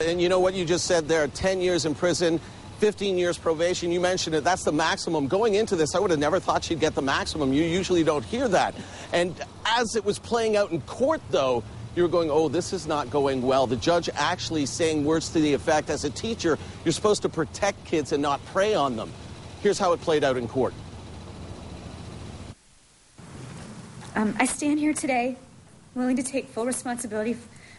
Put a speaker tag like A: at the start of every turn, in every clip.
A: And you know what you just said there, 10 years in prison, 15 years probation. You mentioned it. That's the maximum. Going into this, I would have never thought she'd get the maximum. You usually don't hear that. And as it was playing out in court, though, you were going, oh, this is not going well. The judge actually saying words to the effect, as a teacher, you're supposed to protect kids and not prey on them. Here's how it played out in court.
B: I stand here today willing to take full responsibility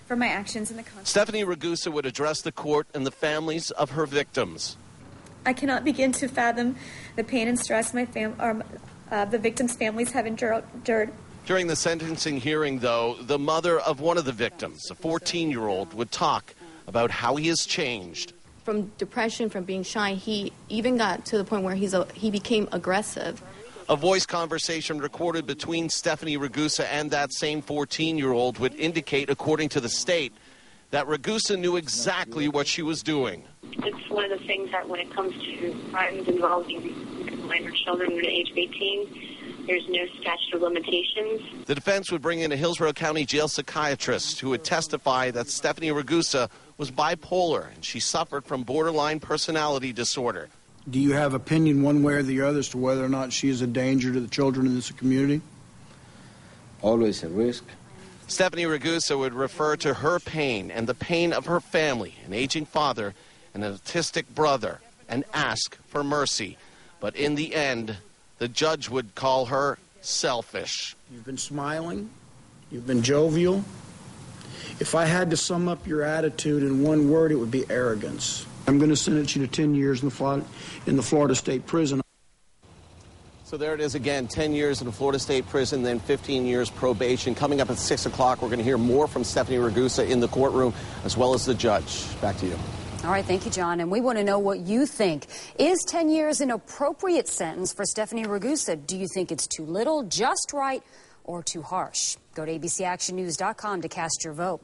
B: for my actions in the conflict.
A: Stephanie Ragusa would address the court and the families of her victims.
B: I cannot begin to fathom the pain and stress the victims' families have endured.
A: During the sentencing hearing, though, the mother of one of the victims, a 14-year-old, would talk about how he has changed.
C: From depression, from being shy, he even got to the point where he became aggressive.
A: A voice conversation recorded between Stephanie Ragusa and that same 14-year-old would indicate, according to the state, that Ragusa knew exactly what she was doing.
D: It's one of the things that when it comes to crimes involving minor children under the age of 18, there's no statute of limitations.
A: The defense would bring in a Hillsborough County jail psychiatrist who would testify that Stephanie Ragusa was bipolar and she suffered from borderline personality disorder.
E: Do you have opinion one way or the other as to whether or not she is a danger to the children in this community?
F: Always a risk.
A: Stephanie Ragusa would refer to her pain and the pain of her family, an aging father and an autistic brother, and ask for mercy. But in the end, the judge would call her selfish.
E: You've been smiling. You've been jovial. If I had to sum up your attitude in one word, it would be arrogance. I'm going to sentence you to 10 years in the Florida State Prison.
A: So there it is again, 10 years in a Florida State Prison, then 15 years probation. Coming up at 6 o'clock, we're going to hear more from Stephanie Ragusa in the courtroom, as well as the judge. Back to you.
G: All right, thank you, John. And we want to know what you think. Is 10 years an appropriate sentence for Stephanie Ragusa? Do you think it's too little, just right, or too harsh? Go to abcactionnews.com to cast your vote.